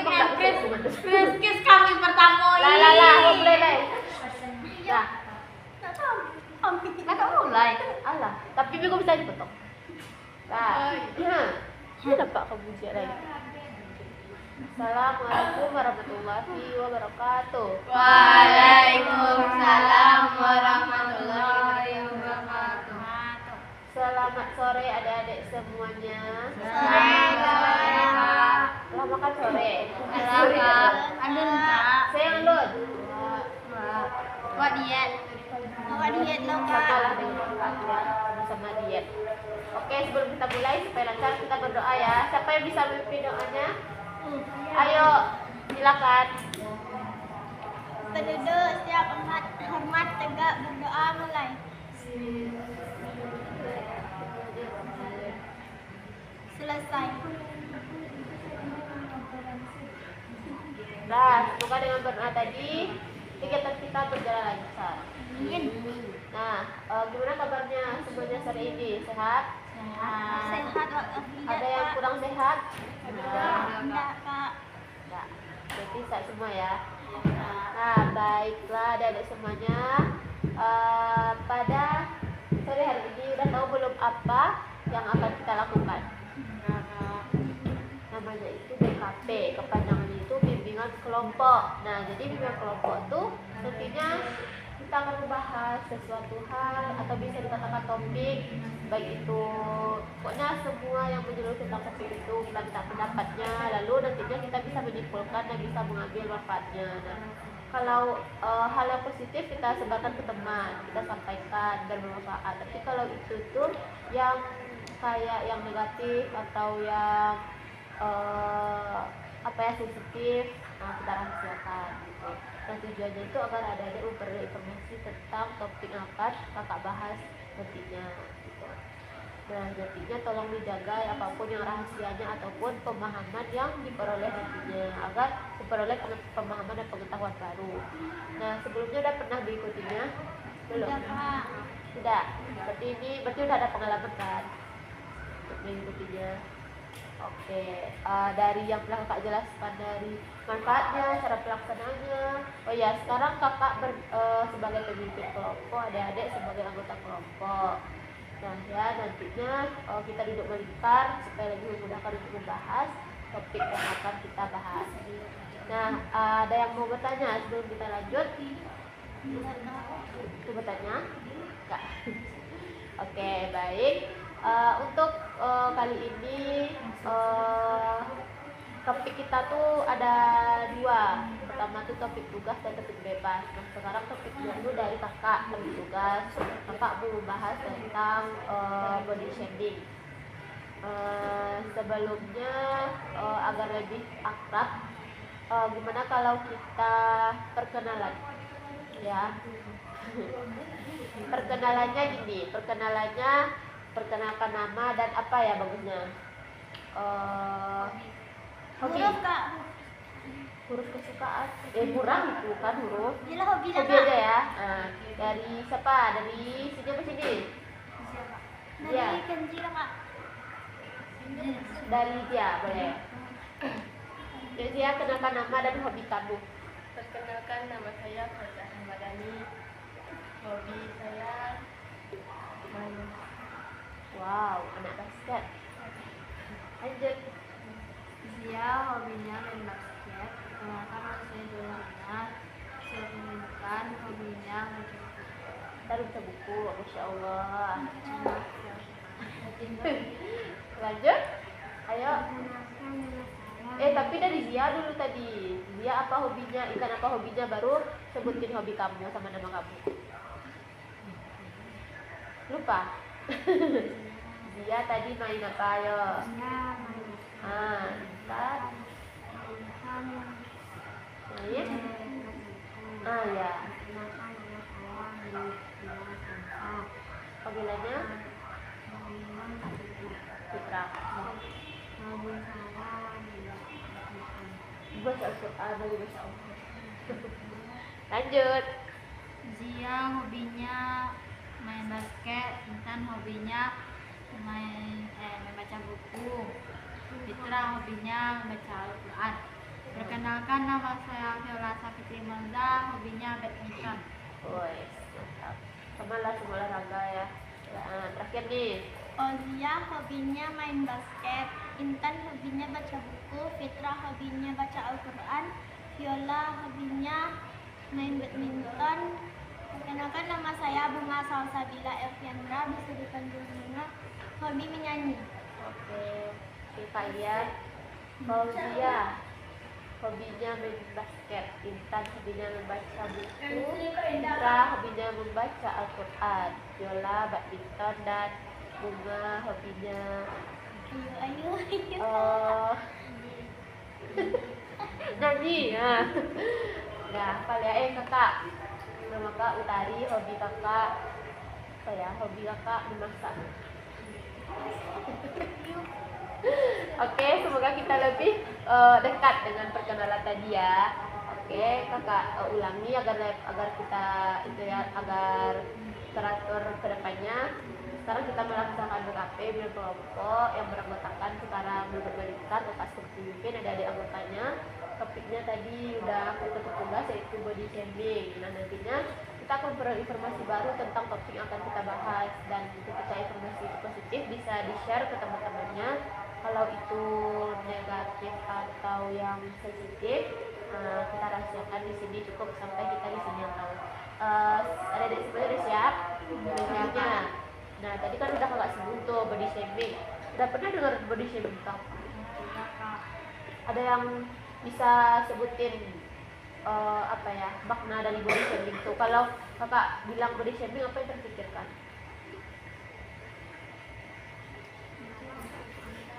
Kiss kami pertama ini. Lah, mulai lah. Nah, nggak tahu mulai. Alah, tapi gue bisa dipotong. Nah, dapat kamu lagi. Assalamualaikum warahmatullahi wabarakatuh. Waalaikumsalam warahmatullahi wabarakatuh. Selamat sore adik-adik semuanya. Selamat sore, Kak. Lah makan sore. Kak. Andun, Kak. Saya Andun. Buat diet. Buat diet lo, Kak. Samalah dengan Kak bersama diet. Oke, sebelum kita mulai supaya lancar kita berdoa ya. Siapa yang bisa memimpin doanya? Ayo, silakan. Penduduk setiap hormat tegak berdoa mulai. Selesai. Nah, semoga dengan berdoa tadi kegiatan kita berjalan lancar. Nah, gimana kabarnya semuanya sore ini? Sehat? Sehat. Ada yang kurang sehat? Enggak, Kak. Enggak. Berarti sehat semua ya. Nah, baiklah adik-adik semuanya. Pada sore hari ini udah tahu belum apa yang akan kita lakukan? Namanya itu BKP, kepanjangannya itu bimbingan kelompok. Nah, jadi bimbingan kelompok itu nantinya kita akan membahas sesuatu hal atau bisa dikatakan topik, baik itu pokoknya semua yang menyeluruh tentang topik itu kita minta pendapatnya, lalu nantinya kita bisa menyimpulkan dan bisa mengambil manfaatnya. Nah, kalau hal yang positif kita sebarkan ke teman, kita sampaikan dan bermanfaat. Tapi kalau itu tuh yang kayak yang negatif atau yang sensitif, nah kita rahasiakan gitu. Dan tujuannya itu agar adik-adik memperoleh informasi tentang topik yang akan kakak bahas nantinya gitu. Nah, nantinya tolong dijaga apapun yang rahasianya ataupun pemahaman yang diperoleh nantinya agar memperoleh pemahaman dan pengetahuan baru. Nah, sebelumnya udah pernah diikutinya? Belum? Tidak. Berarti udah ada pengalaman kan untuk mengikutinya. Oke, dari yang telah kakak jelaskan dari manfaatnya, cara pelaksanaannya. Oh ya, sekarang kakak sebagai pemimpin kelompok, adik-adik sebagai anggota kelompok. Nah ya, nantinya kita duduk melingkar supaya lebih memudahkan untuk membahas topik yang akan kita bahas. Nah, ada yang mau bertanya sebelum kita lanjut? Mau bertanya? Enggak. Oke, baik. Untuk kali ini topik kita tuh ada dua. Pertama tuh topik tugas dan topik bebas. Nah, sekarang topiknya itu dari kakak, topik tugas. Kakak mau membahas tentang body shaming. Sebelumnya agar lebih akrab, gimana kalau kita perkenalan ya? Perkenalannya gini, perkenalkan nama dan apa ya bagusnya? Hobi. Huruf kesukaan. Kurang itu kan huruf. Hobi aja ya. Nah, dari siapa? Dari sini ke sini? Dari Kenjira, Kak. Dari dia boleh. Jadi dia kenalkan nama dan hobi kamu. Perkenalkan, nama saya Faizah Ramadhani. Hobi saya main. Wow, anak basket. Lanjut. Dia hobinya main basket. Perkenalkan, nama saya Jolana. Saya menunjukkan hobinya membaca buku. Kita baca buku, Masya Allah. Lanjut. Ayo. Tapi dari Zia dulu tadi. Zia apa hobinya? Ikan apa hobinya? Baru sebutin hobi kamu sama nama kamu. Lupa. Zia tadi main apa? Ayo. Ikan. Main. Ya. Panggilannya? Putra. Baca Al-Quran dari baca Allah. Lanjut. Zia hobinya main basket, Intan hobinya membaca buku, Fitra hobinya membaca Al-Quran. Perkenalkan, nama saya Viola Safitri Melda, hobinya badminton. Woi, mantap. Sama lah semua olahraga ya. Terakhir nih. Ozia hobinya main basket, Intan hobinya baca buku, Fitra hobinya baca Al-Quran, Viola hobinya main badminton. Perkenalkan, nama saya Bunga Salsabila Elviandra, bisa dipanggil Bunga, hobi menyanyi. Oke, kalian. Fauzia hobinya main basket, Intan hobinya membaca buku, Fitra hobinya membaca Al-Quran, Viola badminton, dan Bunga hobinya Ayo. nyanyi ya. Nah, kalian kakak, nama kak Utari, hobi kakak apa ya? Hobi kakak memasak. Oke, semoga kita lebih dekat dengan perkenalan tadi ya. Oke, kakak ulangi agar kita itu ya, agar teratur ke depannya. Sekarang kita melaksanakan BKP bimbingan kelompok yang beranggotakan sekarang berbalikan atas pemimpin ada adik anggotanya. Topiknya tadi udah kita tugas yaitu body shaming. Nah, nantinya kita akan berinformasi baru tentang topik yang akan kita bahas, dan ketika informasi itu positif bisa di-share ke teman-temannya. Kalau itu negatif atau yang sensitif, kita rahasiakan di sini, cukup sampai kita di sini yang tahu. Adik-adik semuanya udah siap? Siapnya. Nah, tadi kan udah kakak sebut tuh body shaming. Udah pernah dengar body shaming kak? Ada yang bisa sebutin apa ya makna dari body shaming tuh? Kalau kakak bilang body shaming, apa yang terpikirkan?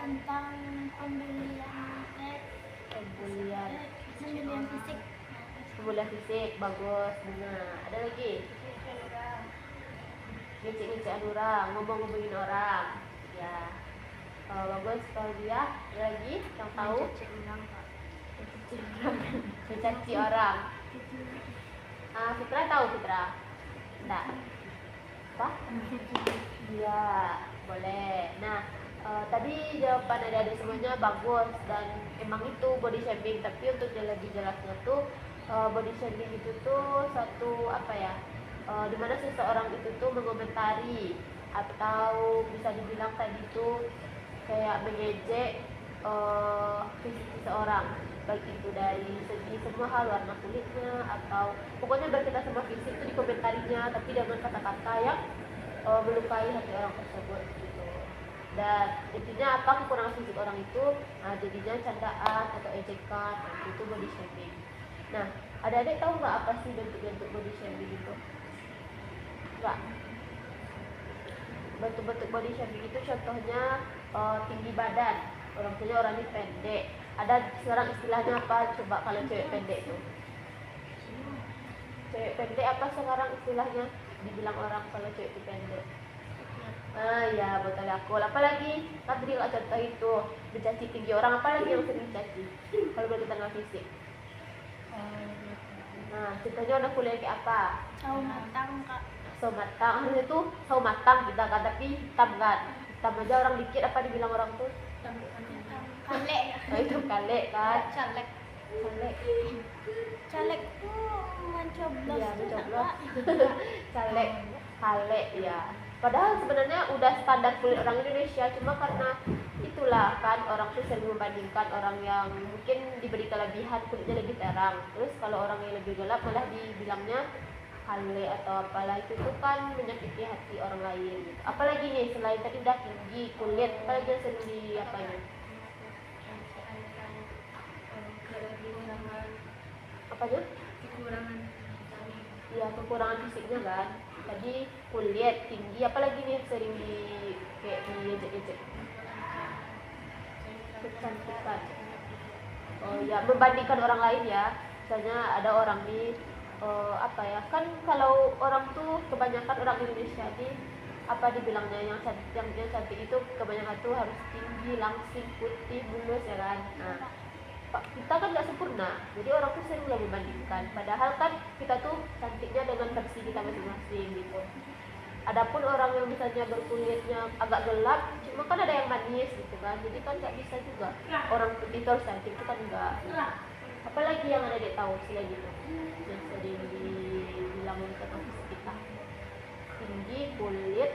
Tentang pembelian fisik. Pembulian fisik, bagus. Bunga, ada lagi? Ngecek-ngecek orang, ngomong-ngomongin orang. Ya, bagus. Kalau dia ada lagi yang tahu? Mencaci orang. Fitra tahu, Fitra? Enggak. Apa? Iya, boleh. Nah, tadi jawaban adik-adik semuanya bagus, dan emang itu body shaming. Tapi untuk lebih jelasnya tuh, body shaming itu tuh satu apa ya, dimana seseorang itu tuh mengomentari atau bisa dibilang tadi tuh kayak mengejek fisik seseorang, baik itu dari segi semua hal, warna kulitnya, atau pokoknya berkaitan sama fisik itu dikomentarinya, tapi dengan kata-kata yang melukai hati orang tersebut gitu. Dan intinya apa, kekurangan fisik orang itu jadinya candaan atau ejekan, itu body shaming. Nah, adik-adik tahu nggak apa sih bentuk-bentuk body shaming itu? Nggak? Bentuk-bentuk body shaming itu contohnya tinggi badan, orang punya orangnya pendek. Ada sekarang istilahnya apa? Coba kalau cewek pendek itu. Cewek pendek apa sekarang istilahnya? Dibilang orang kalau cewek itu pendek. Ya, betul aku. Apalagi tadi kalau contoh itu mencaci tinggi orang, apalagi yang sering mencaci kalau berkaitan dengan fisik. Nah, contohnya anak kuliah kayak apa? Sawo matang, Kak. Sawo matang, harusnya tuh sawo matang kita kan, tapi hitam kan. Hitam aja orang dikit, apa dibilang orang tuh? Kalek. Oh, itu kalek kan? Caleg. Kalek. Caleg tuh mencoblos. Iya, tuh, mencoblos. Kak. Kalek, kalek ya. Padahal sebenarnya udah standar kulit orang Indonesia, cuma karena itulah kan orang tuh sering membandingkan orang yang mungkin diberi kelebihan kulitnya lebih terang, terus kalau orang yang lebih gelap malah dibilangnya kale atau apalah, itu tuh kan menyakiti hati orang lain gitu. Apalagi nih selain tadi udah tinggi kulit, apalagi yang sering di apanya? Apanya? Iya, kekurangan fisiknya kan. Tadi kulit tinggi, apalagi nih sering di kayak diejek-ejek. Kecantikan. Oh ya, membandingkan orang lain ya. Misalnya ada orang nih apa ya? Kan kalau orang tuh kebanyakan orang Indonesia nih apa dibilangnya yang cantik itu kebanyakan tuh harus tinggi, langsing, putih, mulus ya kan. Nah, kita kan nggak sempurna, jadi orang tuh sering membandingkan. Padahal kan kita tuh cantiknya dengan versi kita masing-masing gitu. Adapun orang yang misalnya berkulitnya agak gelap, cuma kan ada yang manis gitu kan, jadi kan nggak bisa juga orang putih terus cantik itu kan enggak. Apalagi yang adik tahu selain itu yang sering dibilang tentang fisik kita? Tinggi, kulit,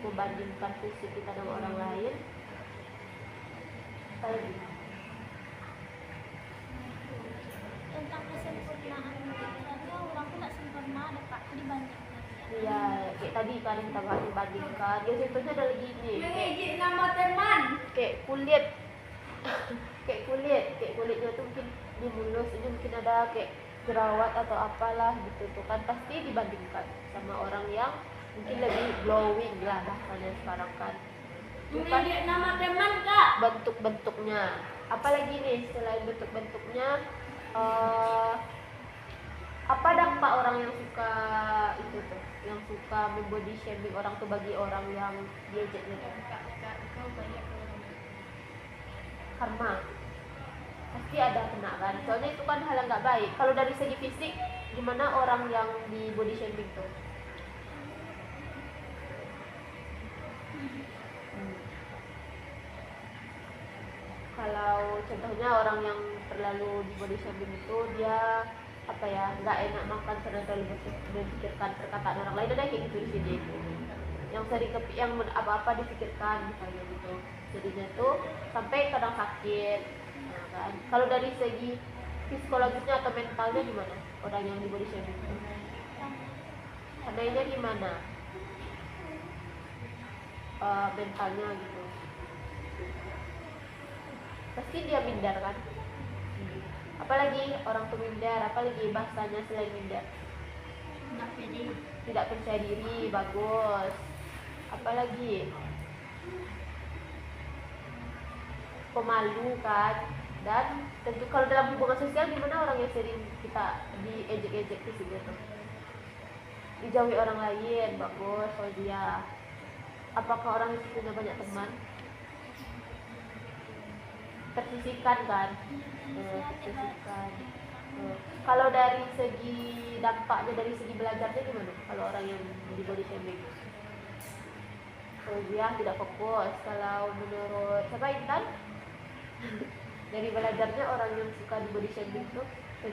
membandingkan fisik kita dengan orang lain. Apalagi? Tentang kesempurnaan manusia, orang tuh tak sempurna ada Kak dibandingkan. Iya, kayak tadi kan kita bahas dibandingkan. Ya contohnya ada lagi nih. Mengejek nama teman. Kayak kulit. kayak kulitnya tuh mungkin di mulus ini mungkin ada kayak jerawat atau apalah gitu tuh kan pasti dibandingkan sama orang yang mungkin lebih glowing lah bahasanya sekarang kan. Itu kan Mengejek nama teman Kak. bentuk-bentuknya. Apalagi nih selain bentuk-bentuknya apa dampak orang yang suka itu tuh, yang suka membody shaming orang tuh bagi orang yang diejeknya tuh? Kau banyak orang. Karma pasti ada kena kan, soalnya itu kan hal yang nggak baik. Kalau dari segi fisik gimana orang yang di body shaming tuh? Kalau contohnya orang yang terlalu di body shaming itu dia apa ya, nggak enak makan karena terlalu memikirkan perkataan orang lain, ada kayak gitu di sini yang sering yang apa-apa dipikirkan misalnya gitu, jadinya tuh sampai kadang sakit. Nah, kan kalau dari segi psikologisnya atau mentalnya gimana orang yang di body shaming itu? Anehnya gimana mentalnya gitu, pasti dia minder kan. Apalagi orang tuh minder, apalagi bahasanya selain minder? Nggak pede. Tidak percaya diri, bagus. Apalagi pemalu kan. Dan tentu kalau dalam hubungan sosial gimana orang yang sering kita diejek-ejek di situ tuh? Dijauhi orang lain, bagus. Oh dia, apakah orang itu punya banyak teman? Tersisihkan kan? Tersisihkan. Kalau dari segi dampaknya, dari segi belajarnya gimana? Kalau orang yang di body shaming, dia tidak fokus. Kalau menurut siapa, Intan? Dari belajarnya orang yang suka di body shaming tuh,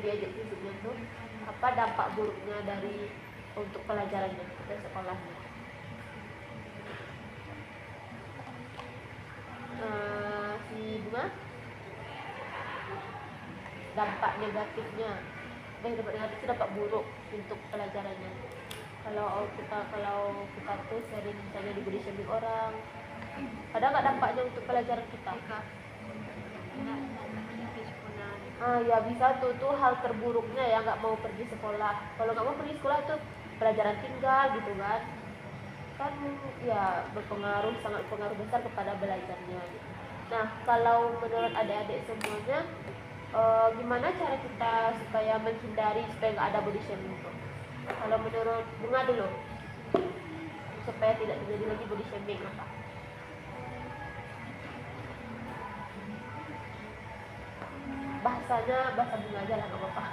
diajak fisiknya tuh, apa dampak buruknya dari untuk pelajarannya dan sekolahnya? Si Bunga? Dampak negatifnya, dampak negatif itu dampak buruk untuk pelajarannya. Kalau kita tuh sering misalnya diberi shaming orang, ada nggak dampaknya untuk pelajaran kita? Ya bisa tuh hal terburuknya ya, nggak mau pergi sekolah. Kalau nggak mau pergi sekolah tuh pelajaran tinggal gitu kan ya berpengaruh, sangat berpengaruh besar kepada belajarnya gitu. Nah kalau menurut adik-adik semuanya, gimana cara kita supaya menghindari supaya nggak ada body shaming itu? Kalau menurut Bunga dulu, supaya tidak terjadi lagi body shaming apa? Bahasanya bahasa Bunga aja lah, nggak apa-apa.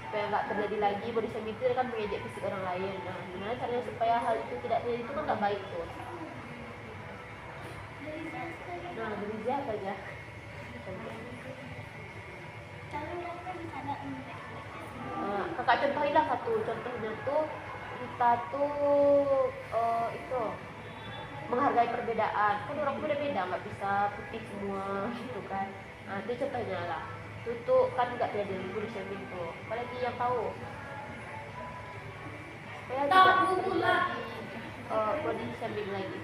Supaya nggak terjadi lagi body shaming itu kan mengejek fisik orang lain. Nah gimana caranya supaya hal itu tidak terjadi? Itu kan nggak baik tuh. Nah dari siapa aja? Kakak contohilah satu. Contohnya tuh kita tuh itu menghargai perbedaan. Kan orang beda-beda, nggak bisa putih semua gitu kan. Nah itu contohnya lah. Itu kan nggak terjadi body shaming tuh. Apalagi yang tahu supaya tidak terjadi body shaming lagi.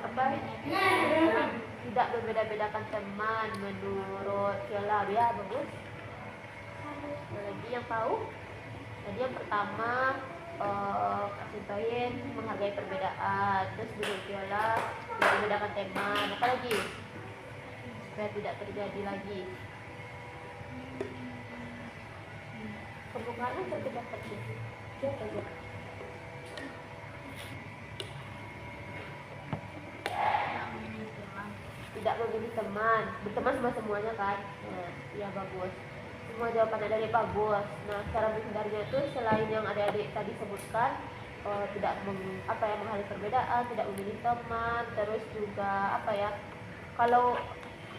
Apa? Tidak berbeda-bedakan teman menurut Viola, ya bagus. Lagi yang tahu? Jadi yang pertama kasih tahuin menghargai perbedaan. Terus menurut Viola tidak membedakan teman. Apa lagi? Supaya tidak terjadi lagi. Pembukaannya sampai dapat sih. Siapa aja? Tidak memilih teman, berteman sama semuanya kan. Nah, ya bagus. Semua jawaban dari bagus. Nah, cara menghindarinya itu selain yang adik-adik tadi sebutkan, tidak menghadapi perbedaan, tidak memilih teman, terus juga kalau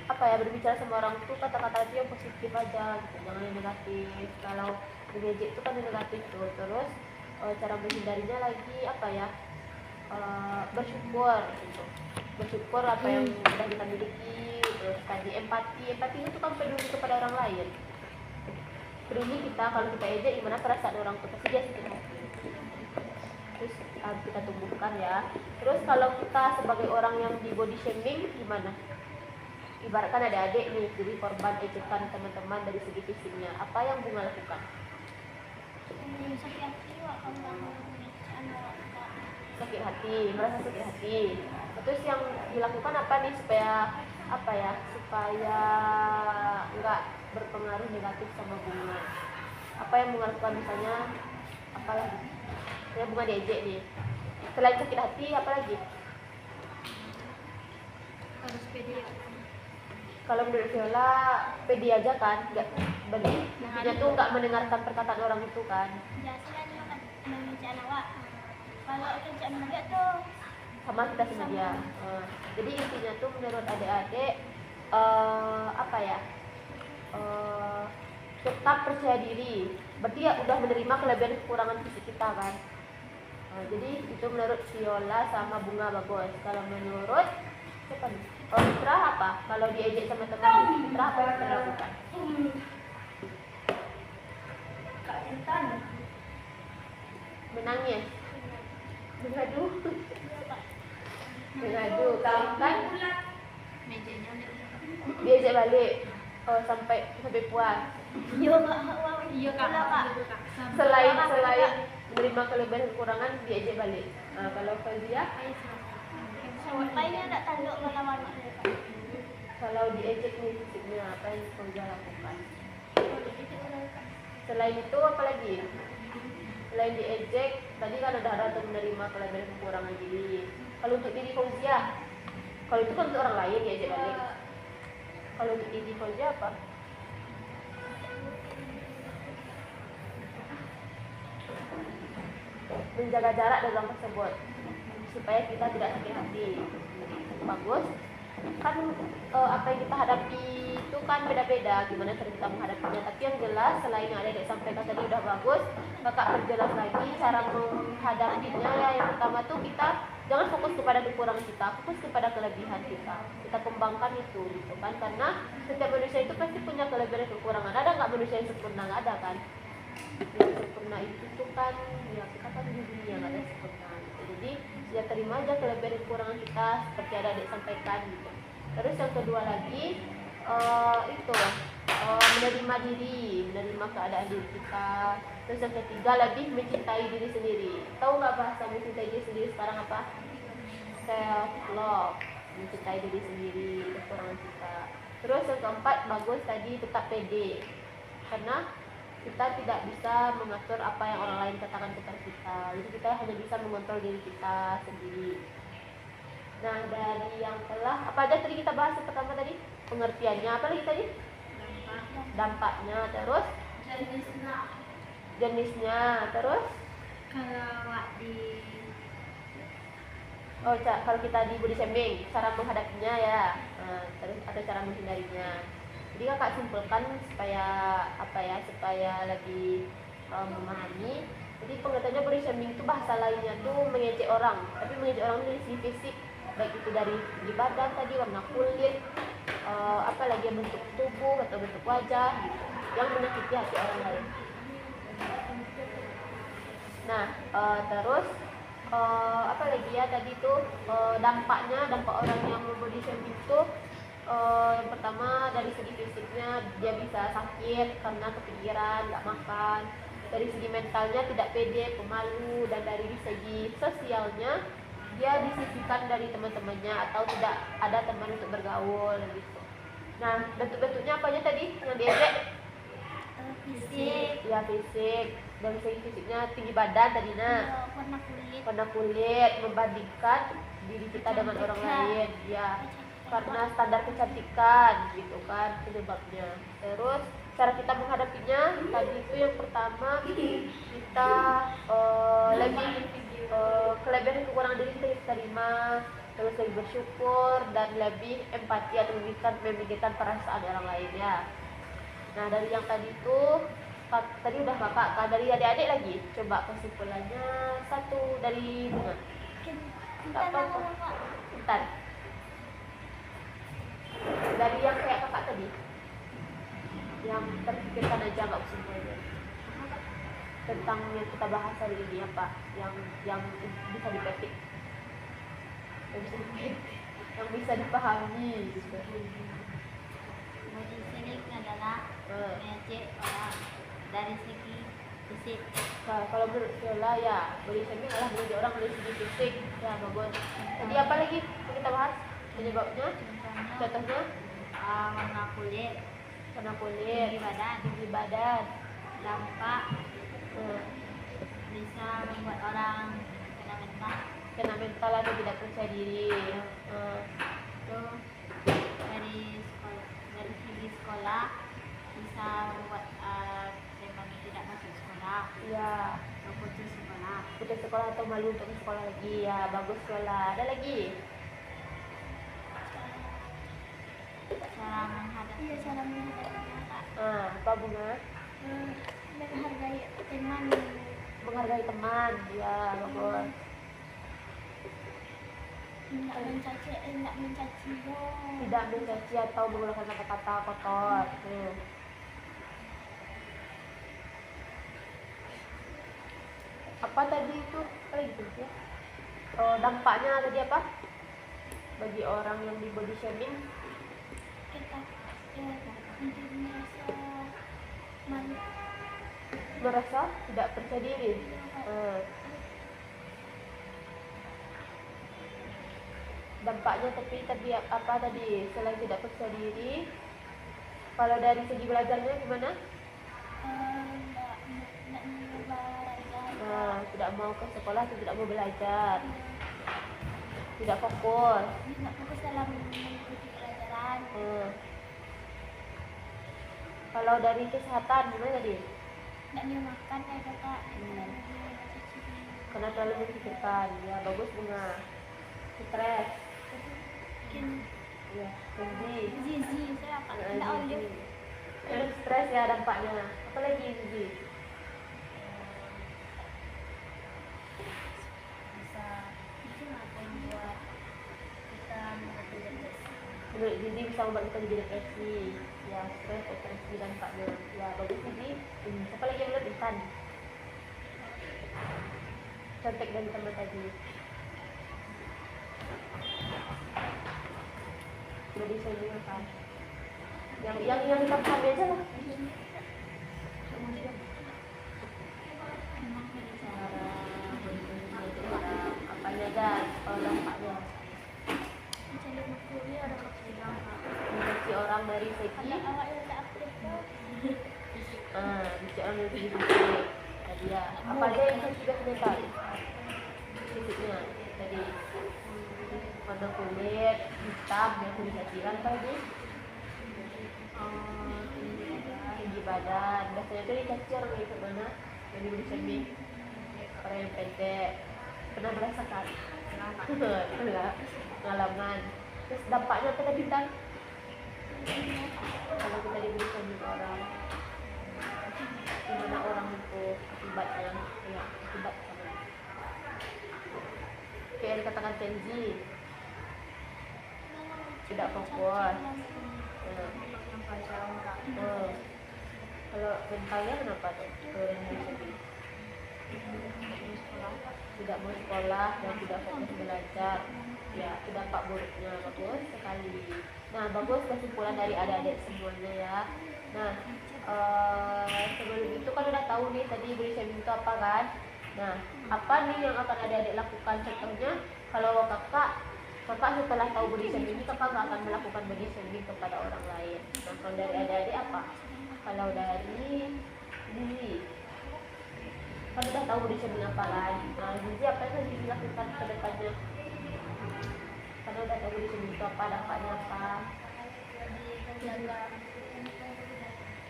berbicara sama orang tuh kata-kata itu yang positif aja gitu, jangan yang negatif. Kalau mengejek itu kan yang negatif tuh. Terus cara menghindarinya lagi bersyukur gitu, bersyukur apa yang sudah kita miliki. Terus tadi empati itu kan peduli kepada orang lain, peduli kita kalau kita ejek gimana perasaan orang tuh, pasti dia sakit hati. Terus harus kita tumbuhkan ya. Terus kalau kita sebagai orang yang di body shaming gimana? Ibaratkan ada adik nih jadi korban ejekan teman-teman dari segi fisiknya, apa yang Bunga lakukan? Sakit hati Wak, kalau Sakit hati, merasa sakit hati. Terus yang dilakukan apa nih supaya supaya nggak berpengaruh negatif sama Bunga? Apa yang Bunga lakukan misalnya? Apalagi? Ya Bunga diejek nih. Selain sakit hati, apa lagi? Harus pede. Kalau menurut Viola pede aja kan, nggak bagi intinya tuh nggak mendengarkan perkataan orang itu kan. biasanya juga kan membicara Wak. Kalau kerjaan juga tuh Sama kita sama dia. Jadi intinya tuh menurut adik-adik tetap percaya diri. Berarti ya udah menerima kelebihan kekurangan fisik kita kan. Jadi itu menurut Viola sama Bunga bagus. Kalau menurut siapa nih? Fitra apa? Kalau diejek sama teman, Fitra apa yang kita lakukan? Kak Intan. Menangis, mengadu, kamu kan Mejanya udah diejek balik. Sampai puas. iya Wak. iya kak. Kak. Selain menerima kelebihan kekurangan diejek balik. Kalau Fazia, Sampainya tidak tanduk mana-mana. kalau diejek nih fisiknya apa yang Fazia lakukan? Selain itu apa lagi? Selain diejek, tadi kan ada untuk menerima kelebihan kekurangan diri. Kalau untuk diri Fazia, kalau itu kan untuk orang lain diejek balik. Kalau untuk diri Fazia apa? Menjaga jarak dalam tersebut supaya kita tidak sakit hati. Bagus kan. Apa yang kita hadapi itu kan beda-beda gimana cara kita menghadapinya, tapi yang jelas selain yang ada sampaikan tadi udah bagus, kakak perjelas lagi cara menghadapinya ya. Yang pertama tuh kita jangan fokus kepada kekurangan kita, fokus kepada kelebihan kita kembangkan itu gitu kan, karena setiap manusia itu pasti punya kelebihan dan kekurangan. Ada nggak manusia yang sempurna? Nggak ada kan. Yang sempurna itu tuh kan ya kita kan di dunia nggak ada sempurna gitu. Jadi ya terima aja kelebihan dan kekurangan kita seperti ada adik sampaikan gitu. Terus yang kedua lagi menerima diri, menerima keadaan diri kita. Terus yang ketiga lebih mencintai diri sendiri. Tahu nggak bahasa mencintai diri sendiri sekarang apa? Self love, mencintai diri sendiri, kekurangan kita. Terus yang keempat bagus tadi, tetap pede, karena kita tidak bisa mengatur apa yang orang lain katakan kepada kita. Jadi kita hanya bisa mengontrol diri kita sendiri. Nah, dari yang telah apa aja tadi kita bahas? Yang pertama tadi pengertiannya, apa lagi tadi? Dampaknya, terus jenisnya, terus kalau kita di body shaming, cara menghadapinya ya. Terus ada cara menghindarinya. Jadi kakak simpulkan supaya lebih memahami. Jadi pengertiannya body shaming itu bahasa lainnya tuh mengejek orang, tapi mengejek orang dari segi fisik, baik itu dari badan tadi, warna kulit, apalagi bentuk tubuh atau bentuk wajah gitu, yang menyakiti hati orang lain. Nah, terus apa lagi ya tadi tuh dampak orang yang body shaming itu yang pertama dari segi fisiknya dia bisa sakit karena kepikiran, nggak makan. Dari segi mentalnya tidak pede, pemalu, dan dari segi sosialnya dia disisihkan dari teman-temannya atau tidak ada teman untuk bergaul gitu. Nah, bentuk-bentuknya apa aja tadi yang diejek? Fisik, Ya fisik. Dari segi fisiknya tinggi badan tadi warna kulit, membandingkan diri kita dengan orang lain ya, karena standar kecantikan gitu kan penyebabnya. Terus cara kita menghadapinya tadi itu yang pertama kita lebih kelebihan dan kekurangan diri kita terima, terus lebih bersyukur dan lebih empati atau memikirkan perasaan orang lain ya. Nah dari yang tadi tuh tadi udah kakak, dari adik-adik lagi coba kesimpulannya satu dari Bunga. Intan apa-apa. ngomong Kak. Bentar. Dari yang kayak kakak tadi, yang terpikirkan aja nggak kesimpulannya tentang yang kita bahas hari ini apa yang bisa dipetik, yang bisa dipahami gitu. Body shaming adalah mengejek orang dari segi fisik. Nah, kalau menurut Viola ya body shaming adalah mengejek orang dari segi fisik ya bagus. Tadi apa lagi yang kita bahas penyebabnya? Contohnya Warna kulit, warna kulit, tinggi badan, dampak bisa membuat orang kena mental atau tidak percaya diri. itu dari segi sekolah bisa membuat memang tidak masuk sekolah Ya, atau putus sekolah. putus sekolah atau malu untuk sekolah lagi ya bagus Viola. Ada lagi? Cara menghadapi Iya, cara menghadapinya Kak. Apa Bunga? Menghargai teman. Menghargai teman ya bagus. Tidak mencaci dong. Tidak mencaci atau menggunakan kata-kata kotor. Apa tadi itu? Apa itu ya? Dampaknya tadi apa? Bagi orang yang di body shaming Kita nanti merasa malu. merasa tidak percaya diri. Dampaknya tapi apa tadi? Selain tidak percaya diri, kalau dari segi belajarnya gimana? Tidak mau belajar. Nah, tidak mau ke sekolah atau tidak mau belajar, tidak fokus. Tidak fokus dalam mengikuti pelajaran. Kalau dari kesehatan gimana tadi? Tidak mau makan ya Kakak. Karena terlalu memikirkan. Ya bagus Bunga. Stres. Mungkin Ya, tinggi. zizi saya Kak. Tidak olive. Stres ya dampaknya. Apa lagi Zizi? bisa membuat kita menjadi depresi. Menurut Zizi bisa membuat kita jadi depresi. Ya, stres, depresi dampaknya. Ya bagus Zizi. Siapa lagi yang menurut Intan? Contek dari teman tadi. Jadi saya juga kan. Yang kita pahami aja lah. Apanya dan kalau dampaknya Mencari makhluk ada maksudnya. menjadi orang dari segi Ada awak yang tak aktif tuh. menjadi orang dari segi fisik tadi ya. Apa aja yang saya sudah mental fisiknya tadi warna kulit hitam yang sudah disajikan tadi tinggi badan biasanya itu dicaci orang dari mana dari body shaming orang yang pendek pernah merasakan pengalaman. Terus dampaknya apa tadi Tan? Kalau kita diberi shaming orang gimana orang itu akibatnya ya akibat sama kayak yang dikatakan Kenzi tidak fokus. Kalau mentalnya kenapa tuh? Tidak mau sekolah dan tidak fokus belajar. Ya, itu dampak buruknya. Bagus sekali. Nah, bagus kesimpulan dari adik-adik semuanya ya. Nah, sebelum itu kan udah tahu nih tadi body shaming itu apa kan? Nah, apa nih yang akan adik-adik lakukan? Contohnya, kalau kakak setelah tahu body shaming ini kakak nggak akan melakukan body shaming kepada orang lain. Nah, kalau dari adik-adik apa? Kalau dari Zizi, kan udah tahu body shaming apa kan? Nah, Zizi apa yang harus dilakukan ke depannya? Karena udah tahu body shaming itu apa, dampaknya apa?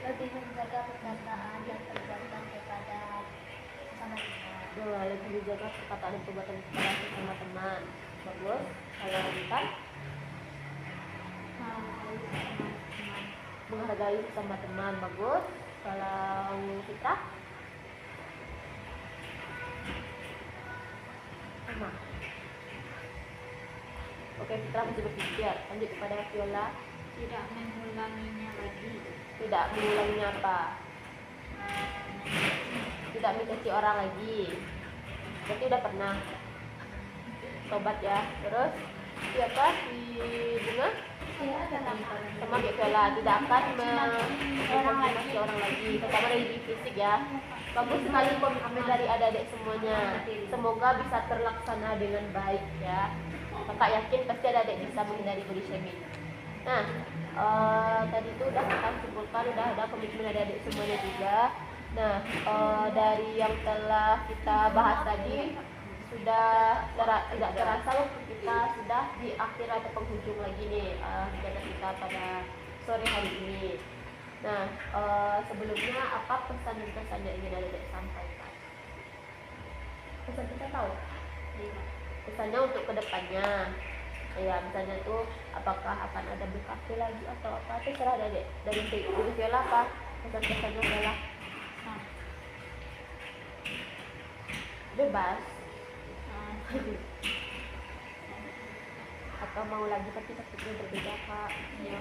Lebih menjaga perkataan dan perbuatan kepada sama kita. Lebih dijaga perkataan dan perbuatan kita sama teman. Bagus. Kalau kita menghargai sama teman. Bagus. Kalau kita sama. Oke, kita masih berpikir. Lanjut kepada Viola. Tidak mengulanginya lagi. Tidak mengulanginya apa? Tidak mengikuti orang lagi. Berarti udah pernah tobat ya. Terus siapa di bunga? Sama kayak Viola, tidak akan mengkonsumsi orang lagi, terutama dari fisik ya. Bagus sekali komitmen dari adik-adik semuanya. Semoga bisa terlaksana dengan baik ya. Kakak yakin pasti adik-adik bisa menghindari body shaming. Nah, tadi itu udah kita simpulkan, udah ada komitmen adik-adik semuanya juga. Nah, dari yang telah kita bahas tadi sudah tidak terasa waktu kita sudah di akhir atau penghujung lagi nih kegiatan kita pada sore hari ini. Nah, sebelumnya apa pesan dan kesan yang ingin adik-adik sampaikan? Pesan kita tahu? Pesannya untuk kedepannya. Ya, misalnya tuh apakah akan ada BKP lagi atau apa? Terserah adik-adik. Dari Viola apa? Pesan-pesannya adalah bebas. Atau mau lagi tapi topiknya berbeda Kak? Ya,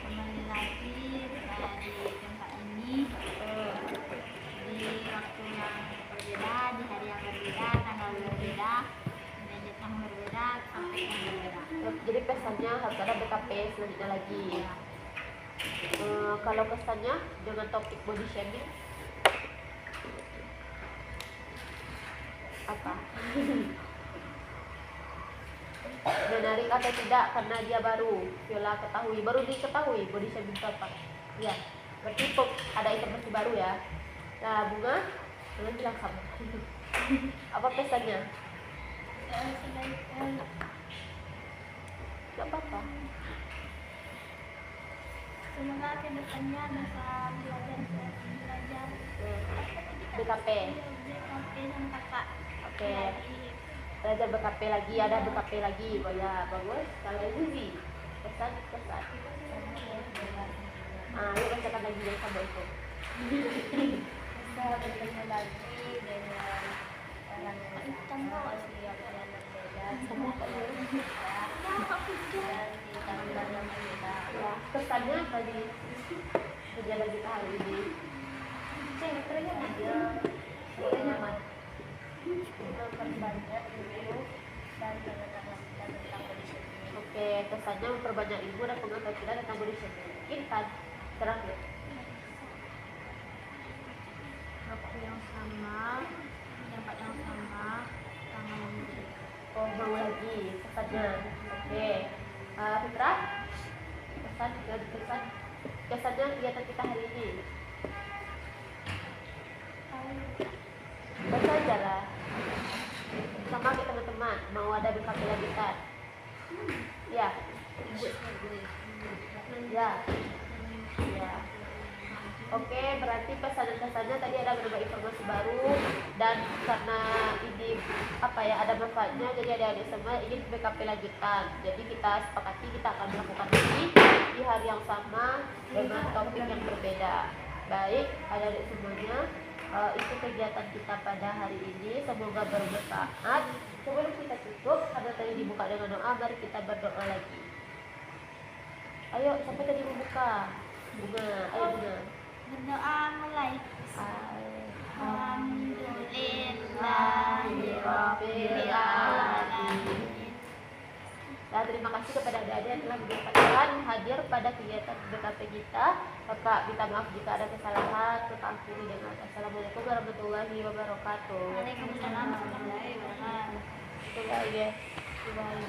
kembali lagi di tempat ini di waktu yang berbeda, di hari yang berbeda, tanggal berbeda, menit yang berbeda, sampai yang berbeda. Jadi pesannya harus ada BKP selanjutnya lagi. Kalau kesannya dengan topik body shaming apa? Menarik atau tidak karena dia baru Viola diketahui body shaming itu apa? Ya, berarti ada informasi baru ya. Nah, Bunga, jangan bilang sama. Apa pesannya? Gak apa-apa. Semoga kedepannya bisa belajar BKP. dan kakak. Oke. Belajar BKP lagi, ada BKP lagi. Oh ya, bagus. Kalau dari Zizi, pesan. Yuk bacakan lagi yang sama itu. Bisa bertemu lagi dengan orang yang sama siap yang berbeda Sama dan di tahun yang berbeda. Ya, pesannya tadi kegiatan kita hari ini. Dia nyaman memperbanyak ilmu dan pengetahuan kita tentang body shaming. Oke, kesannya memperbanyak ilmu dan pengetahuan kita tentang body shaming. Mungkin kan terakhir. Waktu yang sama, tempat yang sama, tanggal yang berbeda. Oh, mau lagi pesannya. Oke. Fitra, kesannya kegiatan kita hari ini. Baca aja lah. Sama kayak teman-teman, mau ada BKP lagi kan? Ya. Ya. Ya. Oke, berarti pesan-pesannya tadi ada beberapa informasi baru dan karena ini ada manfaatnya, jadi adik-adik semua ingin BKP lanjutan. Jadi kita sepakati kita akan melakukan ini di hari yang sama dengan topik yang berbeda. Baik, adik-adik semuanya, itu kegiatan kita pada hari ini. Semoga bermanfaat. Sebelum kita tutup, karena tadi dibuka dengan doa, mari kita berdoa lagi. Ayo, siapa tadi membuka? Bunga, ayo Bunga. Berdoa mulai. Alhamdulillahirrahmanirrahim. Dan terima kasih kepada adik-adik yang telah menyempatkan hadir pada kegiatan BKP kita. Kakak minta maaf jika ada kesalahan. Kakak akhiri dengan Assalamualaikum warahmatullahi wabarakatuh. Waalaikumsalam warahmatullahi wabarakatuh. Bye ya. Bye.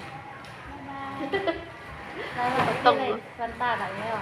Potong. Sebentar ya.